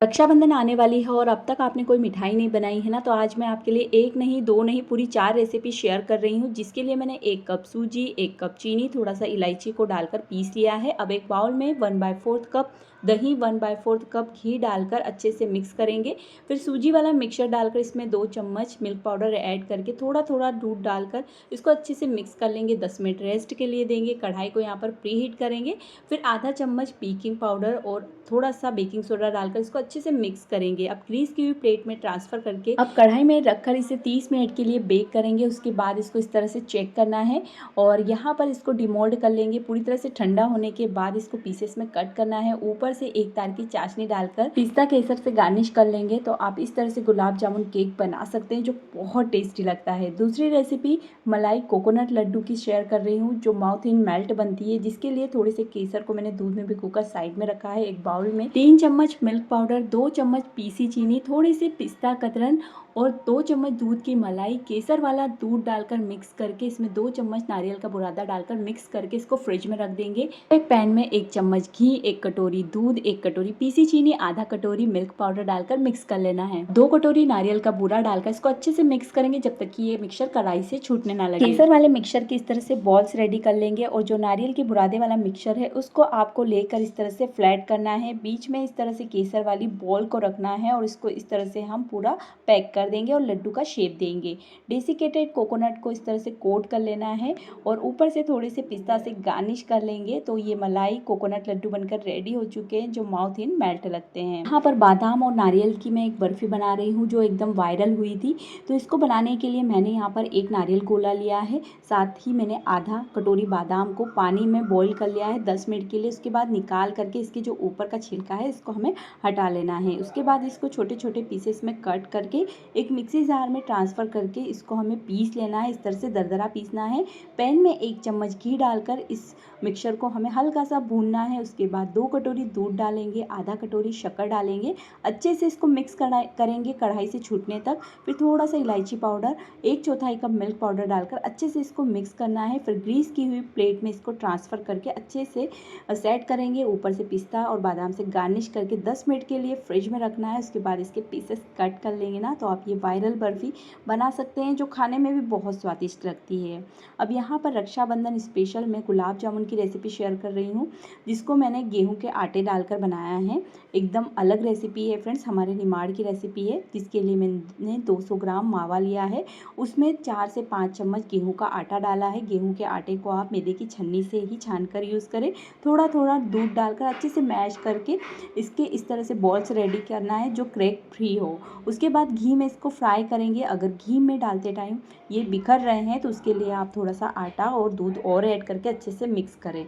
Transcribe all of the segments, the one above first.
रक्षाबंधन आने वाली है और अब तक आपने कोई मिठाई नहीं बनाई है ना, तो आज मैं आपके लिए एक नहीं, दो नहीं, पूरी 4 रेसिपी शेयर कर रही हूँ। जिसके लिए मैंने 1 कप सूजी, 1 कप चीनी, थोड़ा सा इलायची को डालकर पीस लिया है। अब एक बाउल में 1/4 कप दही, 1/4 कप घी डालकर अच्छे से मिक्स करेंगे। फिर सूजी वाला मिक्सचर डालकर इसमें 2 चम्मच मिल्क पाउडर ऐड करके थोड़ा थोड़ा दूध डालकर इसको अच्छे से मिक्स कर लेंगे। 10 मिनट रेस्ट के लिए देंगे। कढ़ाई को यहाँ पर प्री हीट करेंगे। फिर आधा चम्मच बेकिंग पाउडर और थोड़ा सा बेकिंग सोडा डालकर इसको अच्छे से मिक्स करेंगे। अब ग्रीस की हुई प्लेट में ट्रांसफ़र करके अब कढ़ाई में रखकर इसे 30 मिनट के लिए बेक करेंगे। उसके बाद इसको इस तरह से चेक करना है और यहाँ पर इसको डिमोल्ड कर लेंगे। पूरी तरह से ठंडा होने के बाद इसको पीसेस में कट करना है। ऊपर से 1 तार की चाशनी डालकर पिस्ता केसर से गार्निश कर लेंगे। तो आप इस तरह से गुलाब जामुन केक बना सकते हैं जो बहुत टेस्टी लगता है। दूसरी रेसिपी मलाई कोकोनट लड्डू की शेयर कर रही हूँ जो माउथ इन मेल्ट बनती है। जिसके लिए थोड़े से केसर को मैंने दूध में भिगोकर साइड में रखा है। एक बाउल में 3 चम्मच मिल्क पाउडर, 2 चम्मच पीसी चीनी, थोड़ी सी पिस्ता कतरन और 2 चम्मच दूध की मलाई, केसर वाला दूध डालकर मिक्स करके इसमें 2 चम्मच नारियल का बुरादा डालकर मिक्स करके इसको फ्रिज में रख देंगे। एक पैन में 1 चम्मच घी, 1 कटोरी दूध, 1 कटोरी पीसी चीनी, आधा कटोरी मिल्क पाउडर डालकर मिक्स कर लेना है। 2 कटोरी नारियल का बूरा डालकर इसको अच्छे से मिक्स करेंगे जब तक कि ये मिक्सचर कढ़ाई से छूटने ना लगे। केसर वाले मिक्सचर की इस तरह से बॉल्स रेडी कर लेंगे और जो नारियल के बुरादे वाला मिक्सचर है उसको आपको लेकर इस तरह से फ्लैट करना है। बीच में इस तरह से केसर वाली बॉल को रखना है और इसको इस तरह से हम पूरा पैक कर देंगे और लड्डू का शेप देंगे। डेसिकेटेड कोकोनट को इस तरह से कोट कर लेना है और ऊपर से थोड़े से पिस्ता से गार्निश कर लेंगे। तो ये मलाई कोकोनट लड्डू बनकर रेडी हो चुके हैं जो माउथ इन मेल्ट लगते हैं। यहाँ पर बादाम और नारियल की मैं एक बर्फी बना रही हूँ जो एकदम वायरल हुई थी। तो इसको बनाने के लिए मैंने यहाँ पर 1 नारियल गोला लिया है। साथ ही मैंने आधा कटोरी बादाम को पानी में बॉईल कर लिया है 10 मिनट के लिए। उसके बाद निकाल करके इसके जो ऊपर का छिलका है इसको हमें हटा लेना है। उसके बाद इसको छोटे छोटे पीसेस में कट करके एक मिक्सी जार में ट्रांसफ़र करके इसको हमें पीस लेना है। इस तरह से दरदरा पीसना है। पैन में 1 चम्मच घी डालकर इस मिक्सचर को हमें हल्का सा भूनना है। उसके बाद 2 कटोरी दूध डालेंगे, आधा कटोरी शक्कर डालेंगे, अच्छे से इसको मिक्स करेंगे कढ़ाई से छूटने तक। फिर थोड़ा सा इलायची पाउडर, 1/4 कप मिल्क पाउडर डालकर अच्छे से इसको मिक्स करना है। फिर ग्रीस की हुई प्लेट में इसको ट्रांसफ़र करके अच्छे से सेट करेंगे। ऊपर से पिस्ता और बादाम से गार्निश करके 10 मिनट के लिए फ्रिज में रखना है। उसके बाद इसके पीसेस कट कर लेंगे ना, तो आप ये वायरल बर्फ़ी बना सकते हैं जो खाने में भी बहुत स्वादिष्ट लगती है। अब यहाँ पर रक्षाबंधन स्पेशल मैं गुलाब जामुन की रेसिपी शेयर कर रही हूँ जिसको मैंने गेहूं के आटे डालकर बनाया है। एकदम अलग रेसिपी है फ्रेंड्स, हमारे निमाड़ की रेसिपी है। जिसके लिए मैंने 200 ग्राम मावा लिया है। उसमें 4 से 5 चम्मच गेहूँ का आटा डाला है। गेहूँ के आटे को आप मैदे की छन्नी से ही छान कर यूज़ करें। थोड़ा थोड़ा दूध डालकर अच्छे से मैश करके इसके इस तरह से बॉल्स रेडी करना है जो क्रैक फ्री हो। उसके बाद घी में इसको फ्राई करेंगे। अगर घी में डालते टाइम ये बिखर रहे हैं तो उसके लिए आप थोड़ा सा आटा और दूध और ऐड करके अच्छे से मिक्स करें।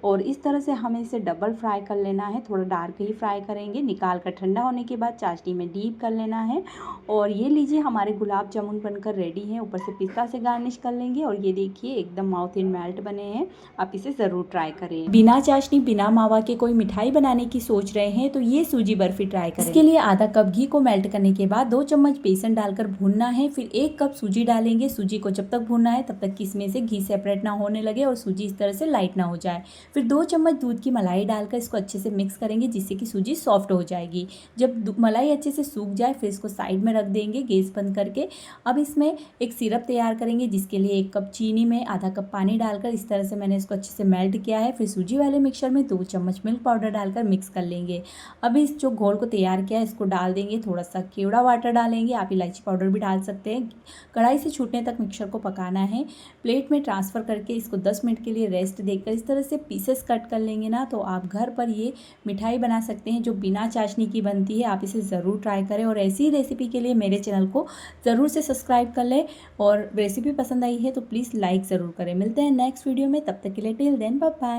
और इस तरह से हमें इसे डबल फ्राई कर लेना है। थोड़ा डार्क ही फ्राई करेंगे। निकाल कर ठंडा होने के बाद चाशनी में डीप कर लेना है। और ये लीजिए हमारे गुलाब जामुन बनकर रेडी हैं। ऊपर से पिस्ता से गार्निश कर लेंगे और ये देखिए एकदम माउथ इन मेल्ट बने हैं। आप इसे ज़रूर ट्राई करें। बिना चाशनी बिना मावा के कोई मिठाई बनाने की सोच रहे हैं तो ये सूजी बर्फी ट्राई करें। इसके लिए आधा कप घी को मेल्ट करने के बाद 2 चम्मच बेसन डालकर भूनना है। फिर 1 कप सूजी डालेंगे। सूजी को जब तक भूनना है तब तक कि इसमें से घी सेपरेट ना होने लगे और सूजी इस तरह से लाइट ना हो जाए। फिर 2 चम्मच दूध की मलाई डालकर इसको अच्छे से मिक्स करेंगे जिससे कि सूजी सॉफ्ट हो जाएगी। जब मलाई अच्छे से सूख जाए फिर इसको साइड में रख देंगे गैस बंद करके। अब इसमें एक सिरप तैयार करेंगे जिसके लिए 1 कप चीनी में आधा कप पानी डालकर इस तरह से मैंने इसको अच्छे से मेल्ट किया है। फिर सूजी वाले मिक्सचर में 2 चम्मच मिल्क पाउडर डालकर मिक्स कर लेंगे। अब इस जो घोल को तैयार किया है इसको डाल देंगे। थोड़ा सा केवड़ा वाटर डालेंगे। आप इलायची पाउडर भी डाल सकते हैं। कढ़ाई से छूटने तक मिक्सचर को पकाना है। प्लेट में ट्रांसफ़र करके इसको 10 मिनट के लिए रेस्ट देकर इस तरह से पीसेस कट कर लेंगे ना, तो आप घर पर ये मिठाई बना सकते हैं जो बिना चाशनी की बनती है। आप इसे ज़रूर ट्राई करें और ऐसी रेसिपी के लिए मेरे चैनल को ज़रूर से सब्सक्राइब कर लें। और रेसिपी पसंद आई है तो प्लीज़ लाइक ज़रूर करें। मिलते हैं नेक्स्ट वीडियो में, तब तक के लिए टिल देन बाय बाय।